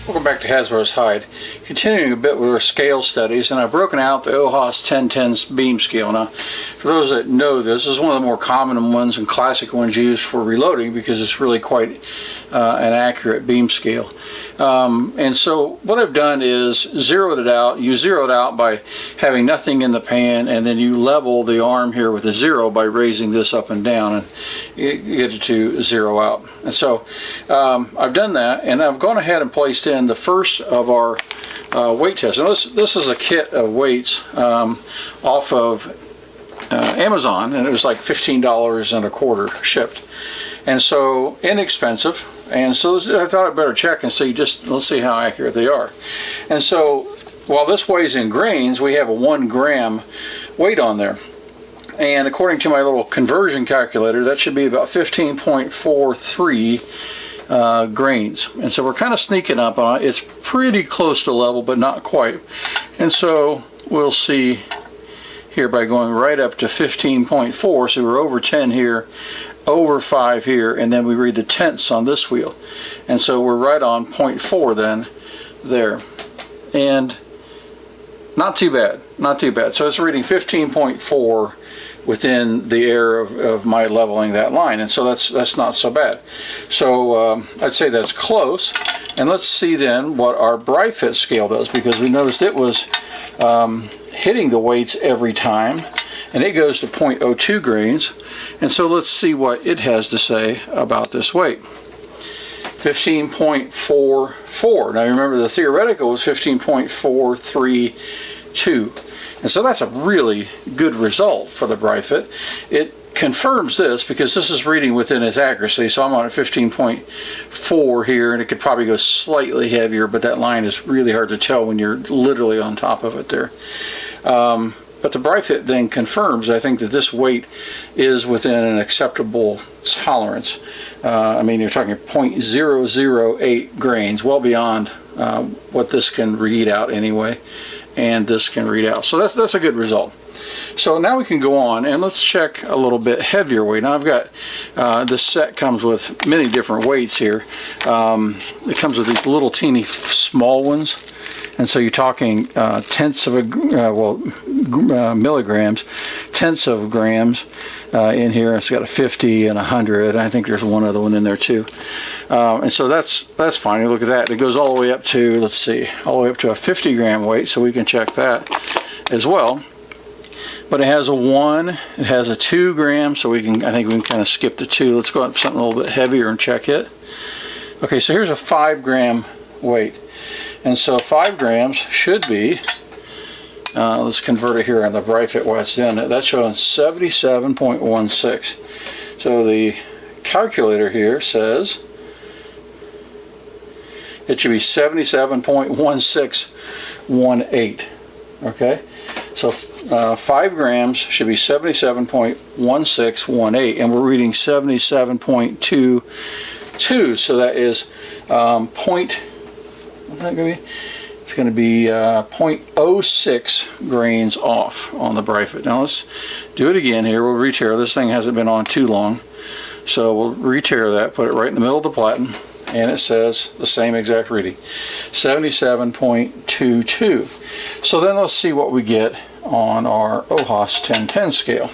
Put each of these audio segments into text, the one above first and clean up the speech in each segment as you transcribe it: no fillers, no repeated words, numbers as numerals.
Welcome back to Hasbro's Hide. Continuing a bit with our scale studies, and I've broken out the OHAS 1010 beam scale. Now, for those that know this is one of the more common ones and classic ones used for reloading because it's really quite an accurate beam scale. And so what I've done is zeroed it out. You zero it out by having nothing in the pan, and then you level the arm here with a 0 by raising this up and down, and you get it to zero out. And so I've done that, and I've gone ahead and placed in the first of our weight tests. Now this is a kit of weights off of Amazon, and it was like $15.25 shipped, and so inexpensive. And so I thought I'd better check and see, let's see how accurate they are. And so while this weighs in grains, we have a 1 gram weight on there. And according to my little conversion calculator, that should be about 15.43 grains. And so we're kind of sneaking up on it. It's pretty close to level, but not quite. And so we'll see here by going right up to 15.4. So we're over 10 here, over 5 here, and then we read the tenths on this wheel. And so we're right on 0.4 then there. And not too bad, not too bad. So it's reading 15.4 within the error of my leveling that line, and so that's not so bad. So I'd say that's close. And let's see then what our Brifit scale does, because we noticed it was hitting the weights every time, and it goes to 0.02 grains. And so let's see what it has to say about this weight. 15.44. Now remember, the theoretical was 15.432. And so that's a really good result for the Brifit. It confirms this because this is reading within its accuracy. So I'm on 15.4 here, and it could probably go slightly heavier, but that line is really hard to tell when you're literally on top of it there. But the Brifit then confirms, I think, that this weight is within an acceptable tolerance. I mean, you're talking 0.008 grains, well beyond what this can read out anyway, and this can read out. So that's a good result. So now we can go on and let's check a little bit heavier weight. Now I've got, this set comes with many different weights here. It comes with these little teeny small ones. And so you're talking tenths of a, milligrams, tenths of grams in here. It's got a 50 and 100. I think there's one other one in there too. And so that's fine. You look at that. It goes all the way up to, let's see, all the way up to a 50 gram weight. So we can check that as well. But it has a 1, it has a 2 gram. So I think we can kind of skip the 2. Let's go up to something a little bit heavier and check it. Okay, so here's a 5 gram weight. And so 5 grams should be, let's convert it here on the Brifit while it's done. That's showing 77.16. So the calculator here says it should be 77.1618. Okay, so 5 grams should be 77.1618, and we're reading 77.22. So that is it's going to be 0.06 grains off on the Brifit. Now let's do it again here. We'll re-tear. This thing hasn't been on too long, so we'll re-tear that, put it right in the middle of the platen, and it says the same exact reading, 77.22. So then let's see what we get on our OHAS 1010 scale.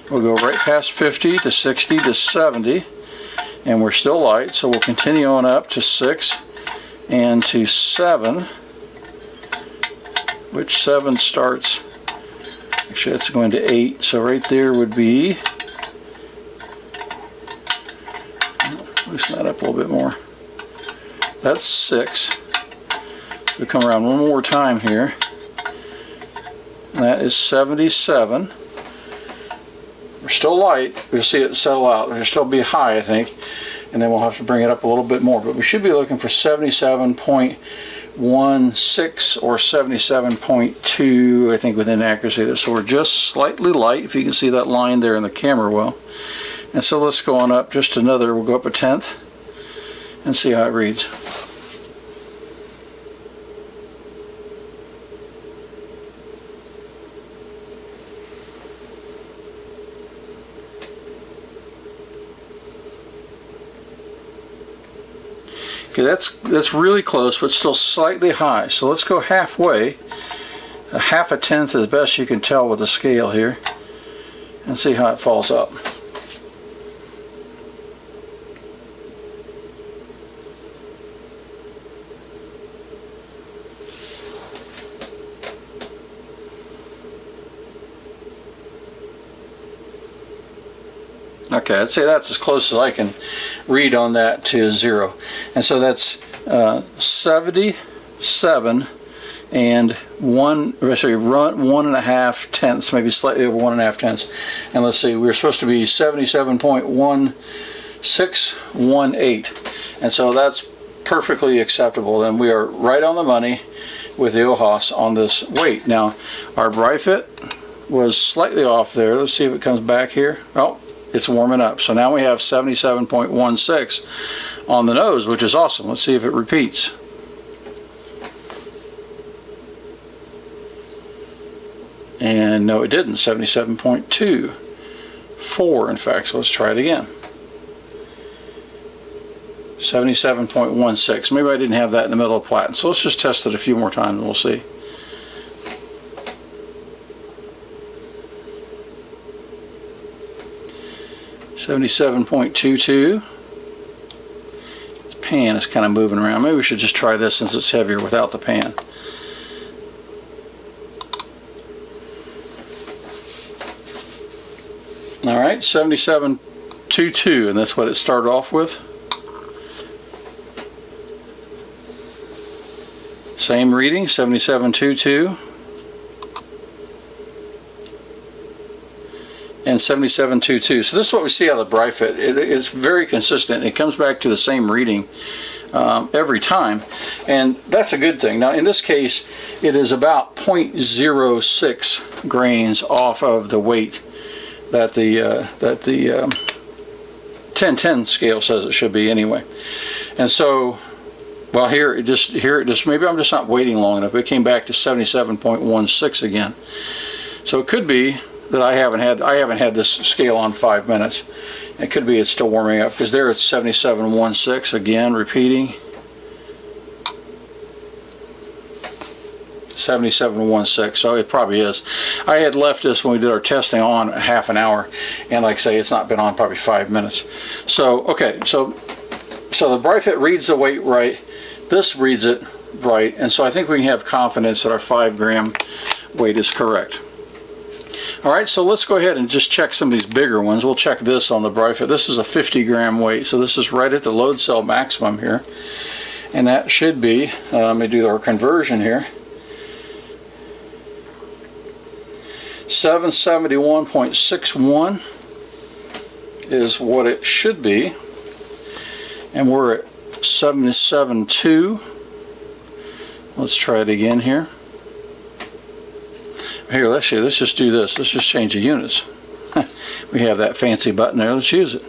We'll go right past 50 to 60 to 70, and we're still light, so we'll continue on up to 6 and to 7, which 7 starts, actually it's going to 8, so right there would be, loosen that up a little bit more, that's 6. So come around one more time here, and that is 77. We're still light, we'll see it settle out, it'll still be high I think, and then we'll have to bring it up a little bit more, but we should be looking for 77.16 or 77.2, I think, within accuracy. So we're just slightly light, if you can see that line there in the camera well. And so let's go on up just another, we'll go up a tenth and see how it reads. Okay, that's really close, but still slightly high. So let's go halfway. A half a tenth is best you can tell with the scale here, and see how it falls up. Okay, I'd say that's as close as I can read on that to 0. And so that's 77 and 1.5 tenths, maybe slightly over 1.5 tenths. And let's see, we're supposed to be 77.1618. And so that's perfectly acceptable. And we are right on the money with the OHOS on this weight. Now, our Brifit was slightly off there. Let's see if it comes back here. Oh, it's warming up. So now we have 77.16 on the nose, which is awesome. Let's see if it repeats. And no, it didn't. 77.24, in fact. So let's try it again. 77.16. Maybe I didn't have that in the middle of platen. So let's just test it a few more times and we'll see. .22. The pan is kind of moving around. Maybe we should just try this since it's heavier without the pan. Alright, 77.22, and that's what it started off with. Same reading, 77.22. And 77.22. So this is what we see out of the Brifit. It's very consistent. It comes back to the same reading every time, and that's a good thing. Now in this case, it is about 0.06 grains off of the weight that the 1010 scale says it should be anyway. And so, well, here it just maybe I'm just not waiting long enough. It came back to 77.16 again. So it could be that I haven't had this scale on 5 minutes. It could be it's still warming up, because there it's 77.16 again, repeating. 77.16, so it probably is. I had left this when we did our testing on half an hour, and like I say, it's not been on probably 5 minutes. So okay, so the Brifit reads the weight right, this reads it right, and so I think we can have confidence that our 5 gram weight is correct. Alright, so let's go ahead and just check some of these bigger ones. We'll check this on the Brifit. This is a 50 gram weight, so this is right at the load cell maximum here. And that should be, let me do our conversion here, 771.61 is what it should be. And we're at 77.2. Let's try it again here. Here, let's just do this. Let's just change the units. We have that fancy button there. Let's use it.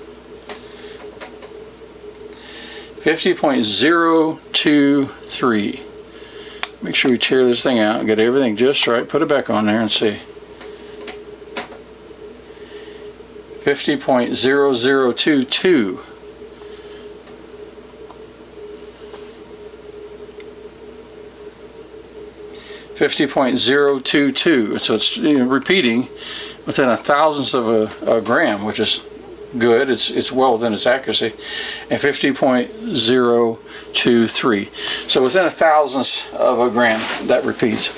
50.023. Make sure we tear this thing out and get everything just right. Put it back on there and see. 50.0022. .022, so it's repeating within a thousandth of a gram, which is good. It's well within its accuracy. And 50.023, so within a thousandth of a gram that repeats.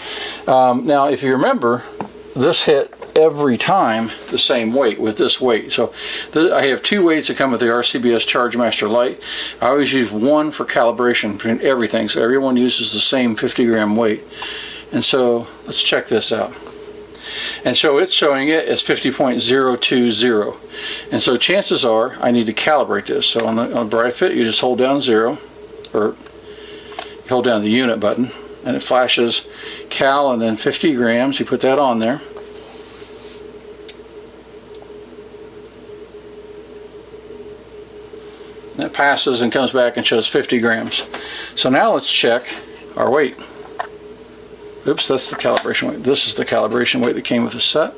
Now, if you remember, this hit every time the same weight with this weight. So I have 2 weights that come with the RCBS ChargeMaster Lite. I always use one for calibration between everything, so everyone uses the same 50 gram weight. And so let's check this out. And so it's showing it as 50.020. And so chances are I need to calibrate this. So on Brifit, you just hold down 0, or you hold down the unit button, and it flashes cal and then 50 grams. You put that on there. That passes and comes back and shows 50 grams. So now let's check our weight. Oops, that's the calibration weight. This is the calibration weight that came with the set.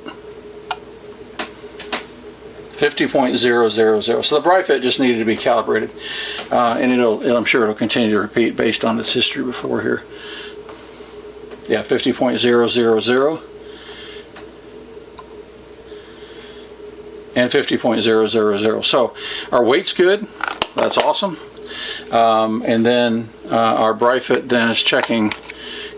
50.000. So the Brifit just needed to be calibrated, and I'm sure it'll continue to repeat based on its history before here. Yeah, 50.000 and 50.000. So our weight's good. That's awesome. And then our Brifit then is checking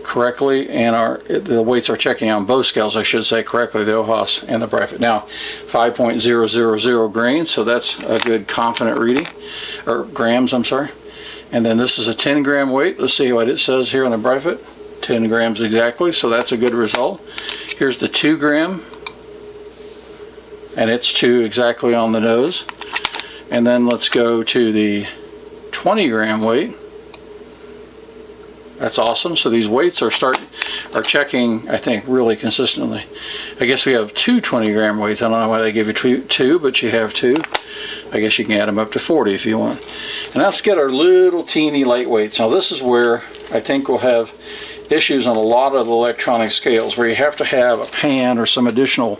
correctly, and the weights are checking on both scales, I should say, correctly, the OHAS and the Brifit. Now, 5.000 grains, so that's a good confident reading, or grams, I'm sorry. And then this is a 10 gram weight. Let's see what it says here on the Brifit. 10 grams exactly, so that's a good result. Here's the 2 gram, and it's 2 exactly on the nose. And then let's go to the 20 gram weight. That's awesome. So these weights are checking, I think, really consistently. I guess we have 2 20 gram weights. I don't know why they give you two, but you have 2. I guess you can add them up to 40 if you want. And let's get our little teeny lightweights. Now this is where I think we'll have issues on a lot of the electronic scales, where you have to have a pan or some additional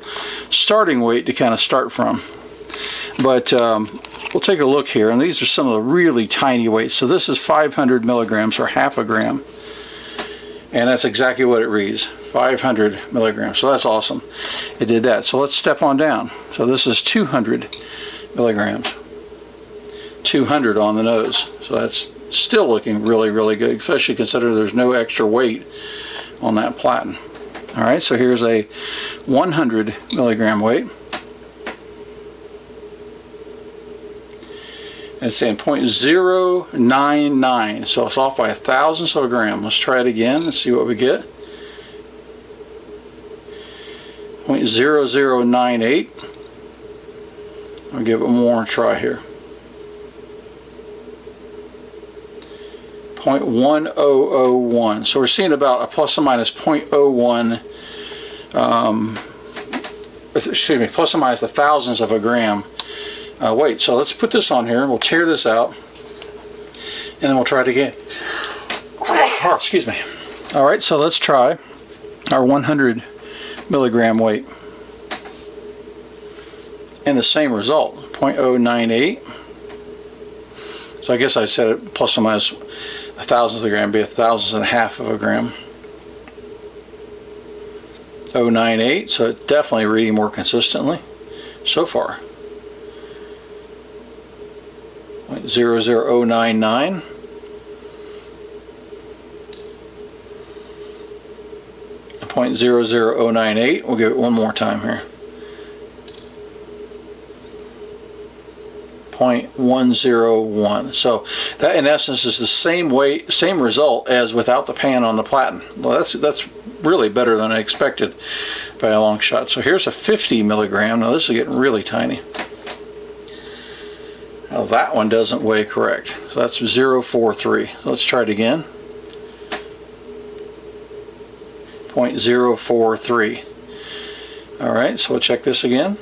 starting weight to kind of start from. But we'll take a look here, and these are some of the really tiny weights. So this is 500 milligrams, or half a gram, and that's exactly what it reads, 500 milligrams. So that's awesome. It did that. So let's step on down. So this is 200 milligrams, 200 on the nose. So that's still looking really, really good, especially considering there's no extra weight on that platen. All right, so here's a 100 milligram weight. And it's saying 0.099, so it's off by 1,000ths of a gram. Let's try it again and see what we get. 0.0098. I'll give it one more try here. 0.1001. So we're seeing about a plus or minus 0.01. Excuse me, plus or minus 1,000ths of a gram. Weight. So let's put this on here, and we'll tear this out, and then we'll try it again. Oh, excuse me. All right, so let's try our 100 milligram weight, and the same result, 0.098. So I guess I said it plus or minus 1,000th of a gram, be 1,000th and a half of a gram. 0.098, so it's definitely reading more consistently so far. 0.00099. And 0.00098. We'll give it one more time here. 0.101. So that in essence is the same weight, same result as without the pan on the platen. Well, that's really better than I expected by a long shot. So here's a 50 milligram. Now this is getting really tiny. Now that one doesn't weigh correct. So that's 0.43. Let's try it again. 0.043. All right, so we'll check this again.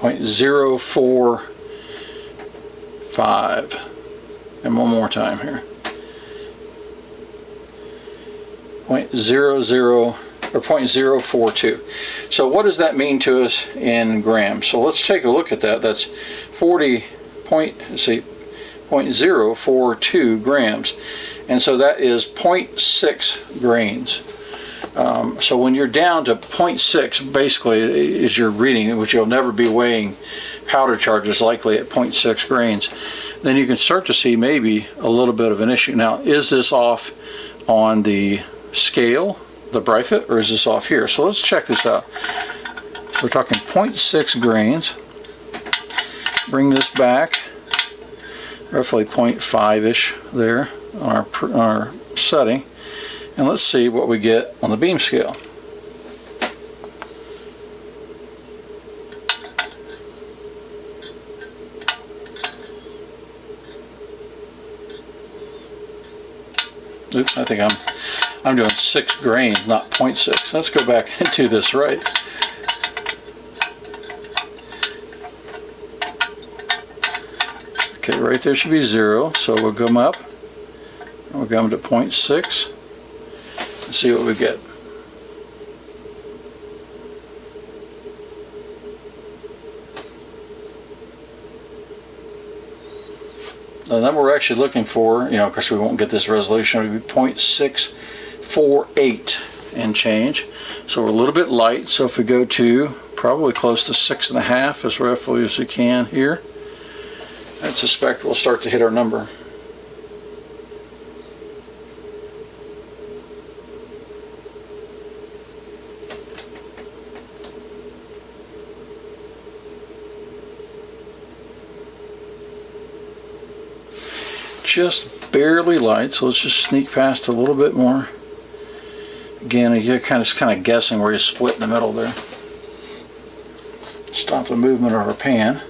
0.045. And one more time here. 0.042. So what does that mean to us in grams? So let's take a look at that. That's 0.042 grams, and so that is 0.6 grains. So when you're down to 0.6, basically is your reading, which you'll never be weighing powder charges likely at 0.6 grains, then you can start to see maybe a little bit of an issue. Now, is this off on the scale, the Brifit, or is this off here? So let's check this out. We're talking 0.6 grains. Bring this back, roughly 0.5-ish there on our setting, and let's see what we get on the beam scale. Oops, I think I'm doing 6 grains, not 0.6. Let's go back and do this right. Okay, right there should be 0, so we'll come up, and we'll come to 0.6, and see what we get. the number we're actually looking for, you know, of course we won't get this resolution, it would be 0.648 and change. So we're a little bit light, so if we go to probably close to 6.5 as roughly as we can here, I suspect we'll start to hit our number. Just barely light, so let's just sneak past a little bit more. Again, you're kind of guessing where you split in the middle there. Stop the movement of our pan.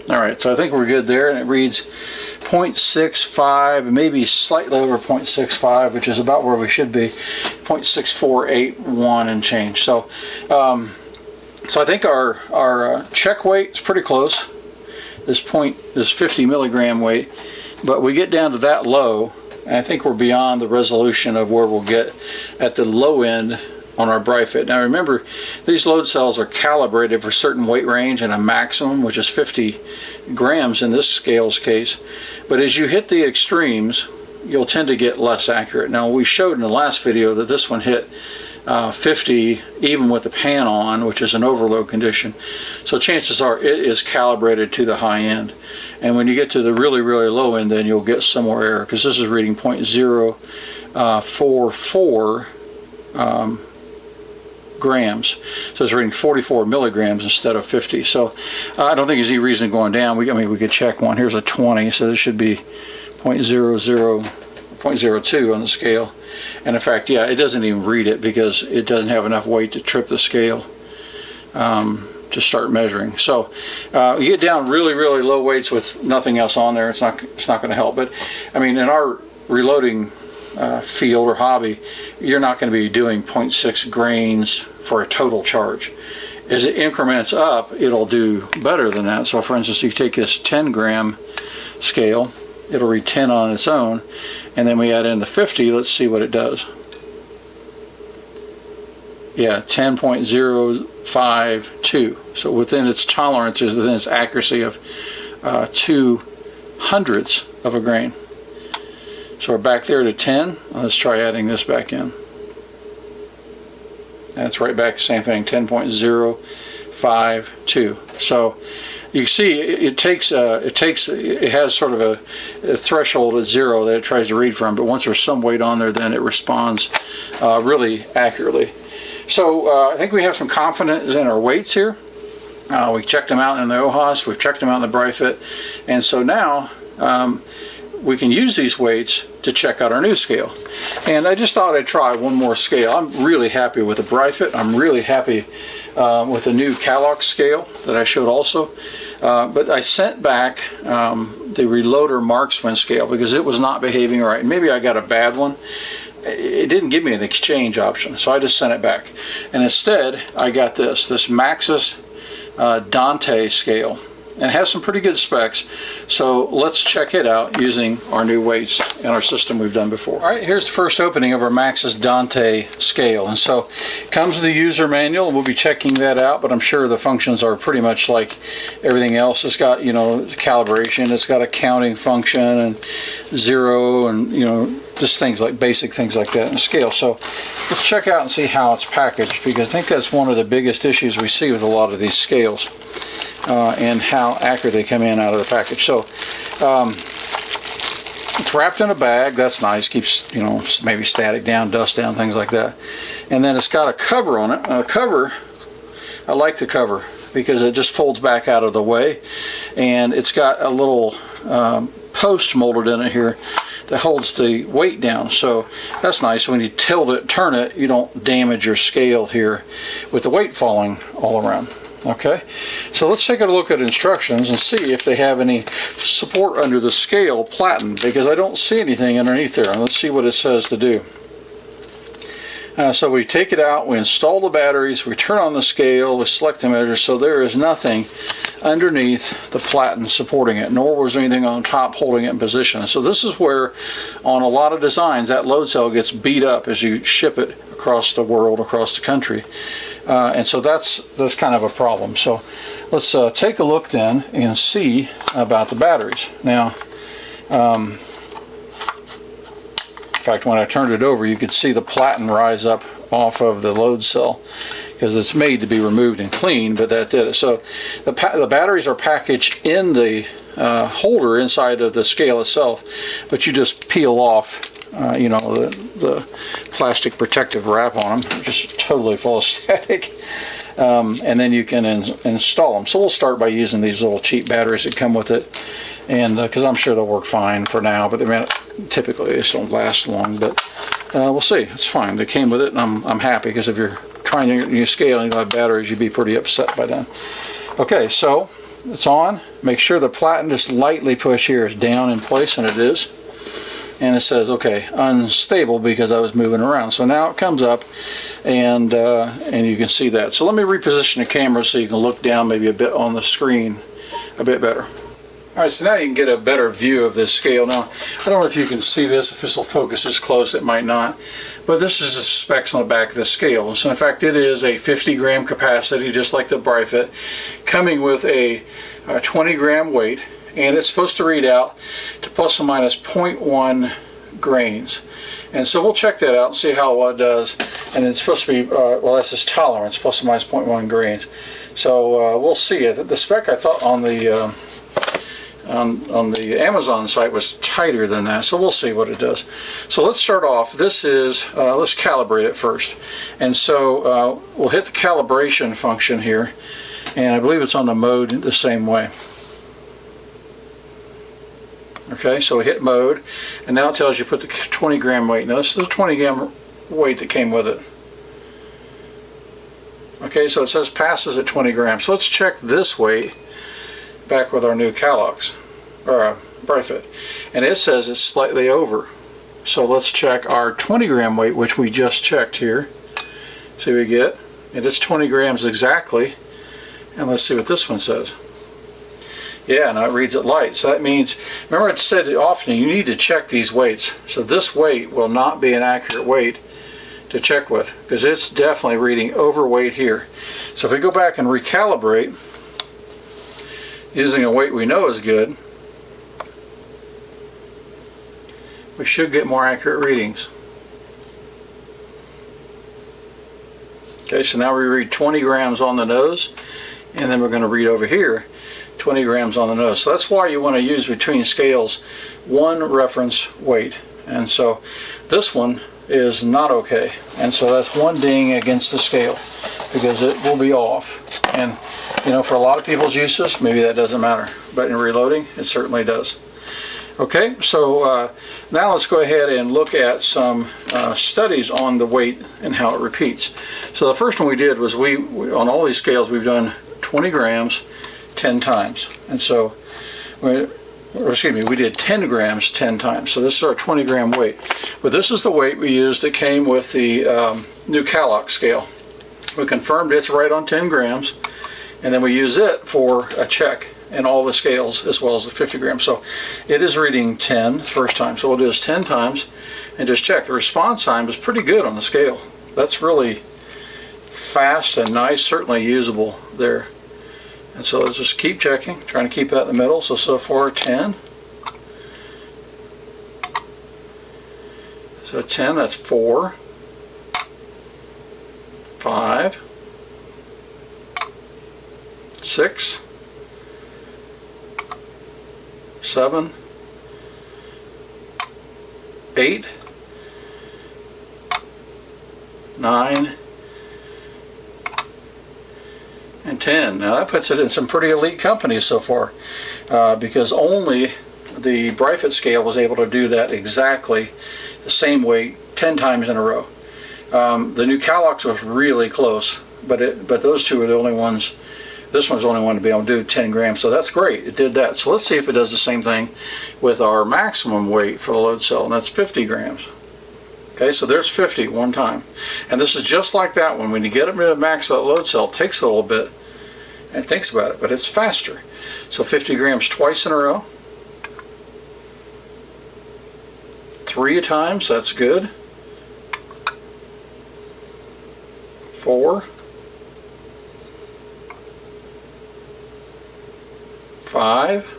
Alright, so I think we're good there, and it reads 0.65, maybe slightly over 0.65, which is about where we should be, 0.6481 and change. So I think our check weight is pretty close, this 50 milligram weight, but we get down to that low, and I think we're beyond the resolution of where we'll get at the low end on our Brifit. Now remember, these load cells are calibrated for a certain weight range and a maximum, which is 50 grams in this scale's case. But as you hit the extremes, you'll tend to get less accurate. Now we showed in the last video that this one hit 50 even with the pan on, which is an overload condition. So chances are it is calibrated to the high end. And when you get to the really, really low end, then you'll get some more error, because this is reading 0.044 grams, so it's reading 44 milligrams instead of 50. So I don't think there's any reason going down. I mean, we could check one. Here's a 20, so this should be 0.02 on the scale. And in fact, yeah, it doesn't even read it because it doesn't have enough weight to trip the scale to start measuring. So you get down really, really low weights with nothing else on there, it's not going to help. But I mean, in our reloading field or hobby, you're not going to be doing 0.6 grains for a total charge. As it increments up, it'll do better than that. So for instance, you take this 10 gram scale, it'll read 10 on its own, and then we add in the 50. Let's see what it does. Yeah, 10.052. So within its tolerance, within its accuracy of 0.02 of a grain. So we're back there to 10. Let's try adding this back in. That's right back, same thing, 10.052. So you see, it has sort of a threshold at 0 that it tries to read from, but once there's some weight on there, then it responds really accurately. So I think we have some confidence in our weights here. We checked them out in the OHAS, we've checked them out in the Brifit, and so now we can use these weights to check out our new scale. And I just thought I'd try one more scale. I'm really happy with the Brifit. I'm really happy with the new Calox scale that I showed also. But I sent back the Reloader Marksman scale because it was not behaving right. Maybe I got a bad one. It didn't give me an exchange option, so I just sent it back. And instead, I got this Maxus Dante scale. And it has some pretty good specs, so let's check it out using our new weights in our system we've done before. Alright, here's the first opening of our Maxus Dante scale, and so it comes with the user manual. We'll be checking that out, but I'm sure the functions are pretty much like everything else. It's got, you know, calibration, it's got a counting function and 0, and, you know, just things like basic things like that in the scale. So let's check out and see how it's packaged, because I think that's one of the biggest issues we see with a lot of these scales. And how accurate they come in out of the package. So it's wrapped in a bag. That's nice. Keeps, you know, maybe static down, dust down, things like that. And then it's got a cover on it. A cover, I like the cover because it just folds back out of the way, and it's got a little post molded in it here that holds the weight down. So that's nice. When you tilt it, turn it, you don't damage your scale here with the weight falling all around. Okay, so let's take a look at instructions and see if they have any support under the scale platen, because I don't see anything underneath there. And let's see what it says to do. So we take it out, we install the batteries, we turn on the scale, we select the measure, so there is nothing underneath the platen supporting it, nor was there anything on top holding it in position. So this is where, on a lot of designs, that load cell gets beat up as you ship it across the world, across the country. And so that's kind of a problem. So let's take a look then and see about the batteries. Now, in fact, when I turned it over, you could see the platen rise up off of the load cell, because it's made to be removed and cleaned, but that did it. So the batteries are packaged in the holder inside of the scale itself, but you just peel off you know, the plastic protective wrap on them, just totally full of static, and then you can install them. So we'll start by using these little cheap batteries that come with it, and because I'm sure they'll work fine for now, but typically they just don't last long, but we'll see. It's fine. They came with it, and I'm happy, because if you're trying to new scale and you don't have batteries, you'd be pretty upset by then. Okay, so it's on. Make sure the platen, just lightly push here, is down in place, and it is. And it says, okay, unstable, because I was moving around. So now it comes up, and you can see that. So let me reposition the camera so you can look down maybe a bit on the screen a bit better. All right, so now you can get a better view of this scale. Now, I don't know if you can see this, if this will focus this close, it might not. But this is the specs on the back of the scale. So in fact, it is a 50-gram capacity, just like the Brifit, coming with a 20-gram weight. And it's supposed to read out to plus or minus 0.1 grains. And so we'll check that out and see how it does. And it's supposed to be, well, that's its tolerance, plus or minus 0.1 grains. So we'll see it. The spec, I thought, on the Amazon site was tighter than that. So we'll see what it does. So let's start off. This is, let's calibrate it first. And so we'll hit the calibration function here. And I believe it's on the mode the same way. Okay, so we hit mode, and now it tells you put the 20-gram weight. Now this is the 20-gram weight that came with it. Okay, so it says passes at 20 grams. So let's check this weight back with our new Calox, or Brifit, and it says it's slightly over. So let's check our 20-gram weight, which we just checked here. See what we get, and it's 20 grams exactly. And let's see what this one says. Yeah, now it reads it light. So that means, remember I said often, you need to check these weights. So this weight will not be an accurate weight to check with, because it's definitely reading overweight here. So if we go back and recalibrate using a weight we know is good, we should get more accurate readings. Okay, so now we read 20 grams on the nose, and then we're going to read over here 20 grams on the nose. So that's why you want to use between scales one reference weight. And so this one is not okay. And so that's one ding against the scale, because it will be off. And you know, for a lot of people's uses, maybe that doesn't matter. But in reloading, it certainly does. Okay, so now let's go ahead and look at some studies on the weight and how it repeats. So the first one we did was we on all these scales we've done 20 grams 10 times. And so, we did 10 grams 10 times. So this is our 20-gram weight. But this is the weight we used that came with the new Calox scale. We confirmed it's right on 10 grams, and then we use it for a check in all the scales as well as the 50 grams. So it is reading 10 the first time. So we'll do this 10 times and just check. The response time is pretty good on the scale. That's really fast and nice, certainly usable there. And so let's just keep checking, trying to keep that in the middle. So far 10. So 10, that's 4, 5, 6, 7, 8, 9, and 10. Now that puts it in some pretty elite companies so far, because only the Brifit scale was able to do that exactly the same weight 10 times in a row. The new Calox was really close, but those two are the only ones. This one's the only one to be able to do 10 grams, so that's great. It did that. So let's see if it does the same thing with our maximum weight for the load cell, and that's 50 grams. Okay, so there's 50 one time. And this is just like that one. When you get it to the max of that load cell, it takes a little bit and thinks about it, but it's faster. So 50 grams twice in a row. 3 times, that's good. 4. 5.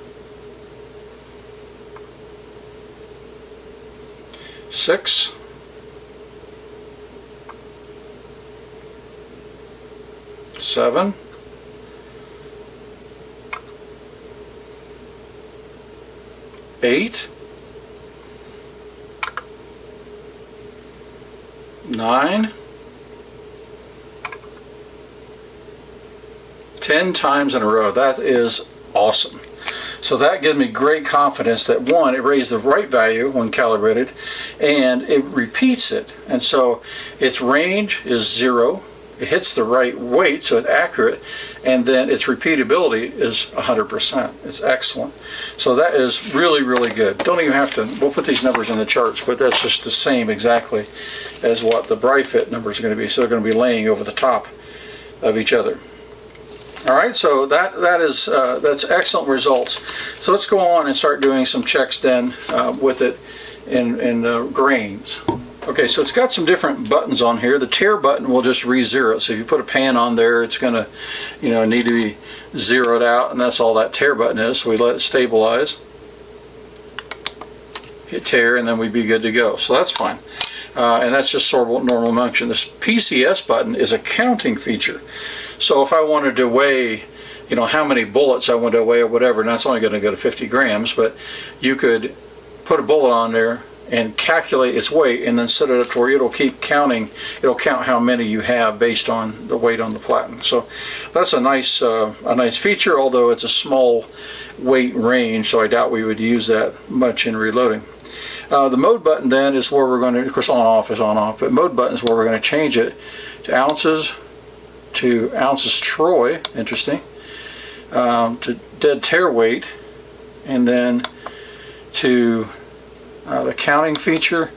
6. 7. 8. 9. 10 times in a row. That is awesome. So that gives me great confidence that, one, it raised the right value when calibrated, and it repeats it. And so its range is 0. It hits the right weight, so it's accurate, and then its repeatability is 100%. It's excellent. So that is really, really good. Don't even have to, we'll put these numbers in the charts, but that's just the same exactly as what the Brifit numbers are going to be. So they're going to be laying over the top of each other. All right, so that's excellent results. So let's go on and start doing some checks then with it in grains. Okay, so it's got some different buttons on here. The tare button will just re-zero it. So if you put a pan on there, it's going to, need to be zeroed out, and that's all that tare button is. So we let it stabilize, hit tare, and then we'd be good to go. So that's fine. And that's just sort of normal function. This PCS button is a counting feature. So if I wanted to weigh, how many bullets I wanted to weigh or whatever, and that's only going to go to 50 grams, but you could put a bullet on there and calculate its weight and then set it up to where it'll keep counting. It'll count how many you have based on the weight on the platen. So that's a nice feature, although it's a small weight range, so I doubt we would use that much in reloading. The mode button then is where we're going to, of course on off is on off, but mode button is where we're going to change it to ounces troy, interesting, to dead tare weight, and then to the counting feature,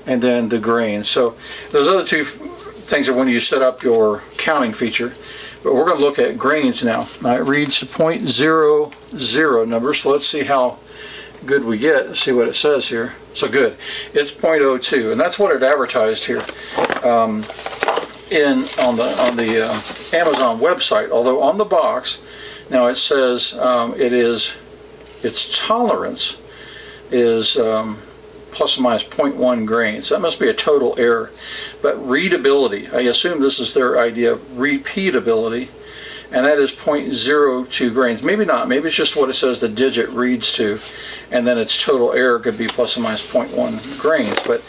and then the grain. So those other two things are when you set up your counting feature, but we're going to look at grains now. Now it reads 0.00 number, so let's see how good we get. Let's see what it says here. So good, it's 0.02, and that's what it advertised here on the Amazon website. Although on the box now it says its tolerance is plus or minus 0.1 grains. That must be a total error. But readability, I assume this is their idea of repeatability, and that is 0.02 grains. Maybe not. Maybe it's just what it says the digit reads to, and then its total error could be plus or minus 0.1 grains. But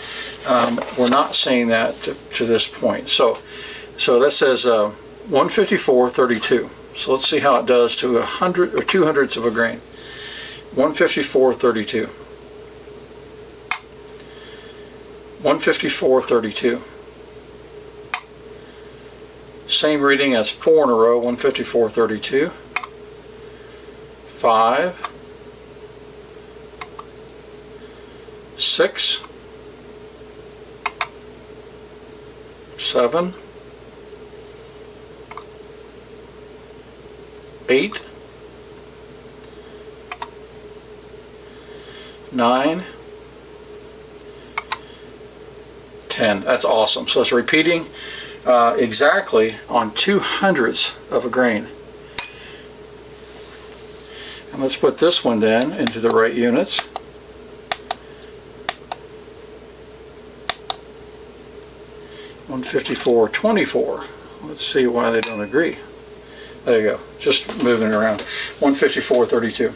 we're not saying that to this point. So that says 154.32. So let's see how it does to 100 or 200ths of a grain. 154.32. 154.32. Same reading as 4 in a row, 154.32. 5. 6. 7. 8. 9. 10. That's awesome. So it's repeating exactly on 200ths of a grain. And let's put this one then into the right units. $154.24. Let's see why they don't agree. There you go. Just moving it around. 154.32.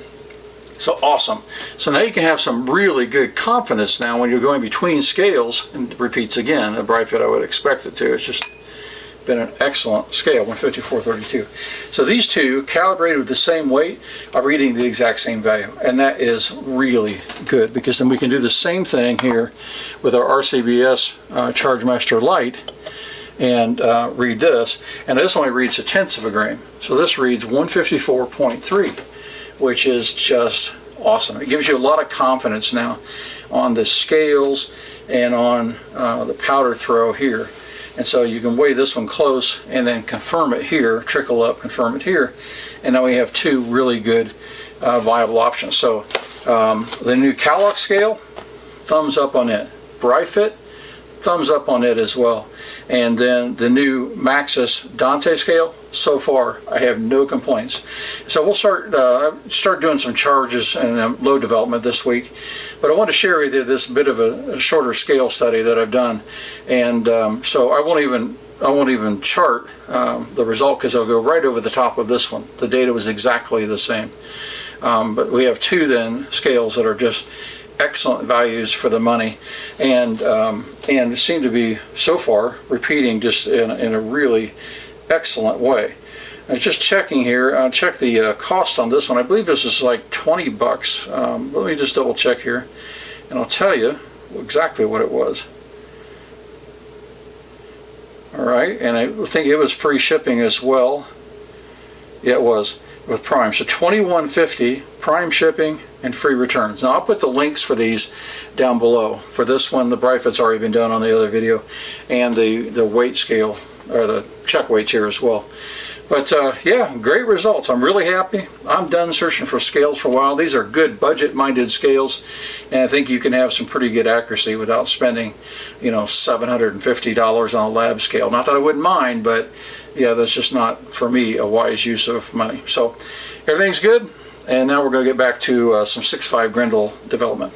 So awesome. So now you can have some really good confidence now when you're going between scales, and it repeats again. A Brifit I would expect it to. It's just been an excellent scale, 154.32. So these two, calibrated with the same weight, are reading the exact same value. And that is really good, because then we can do the same thing here with our RCBS ChargeMaster Lite and read this. And this only reads 1/10 of a grain. So this reads 154.3. which is just awesome. It gives you a lot of confidence now on the scales and on the powder throw here. And so you can weigh this one close and then confirm it here, trickle up, confirm it here, and now we have two really good viable options. So the new Calox scale, thumbs up on it. Brifit, thumbs up on it as well. And then the new Maxus Dante scale, so far I have no complaints. So we'll start doing some charges and load development this week. But I want to share with you this bit of a shorter scale study that I've done. And so I won't even chart the result, because I'll go right over the top of this one. The data was exactly the same. But we have two then scales that are just excellent values for the money, and seem to be so far repeating just in a really excellent way. I was just checking here. I'll check the cost on this one. I believe this is like 20 bucks. Let me just double check here, and I'll tell you exactly what it was. All right, and I think it was free shipping as well. Yeah, it was with Prime. So $21.50 Prime shipping and free returns. Now I'll put the links for these down below. For this one, the Brifit's already been done on the other video, and the weight scale, or the check weights here as well. But yeah, great results. I'm really happy. I'm done searching for scales for a while. These are good budget-minded scales, and I think you can have some pretty good accuracy without spending, you know, $750 on a lab scale. Not that I wouldn't mind, but yeah, that's just not, for me, a wise use of money. So everything's good, and now we're going to get back to some 6.5 Grendel development.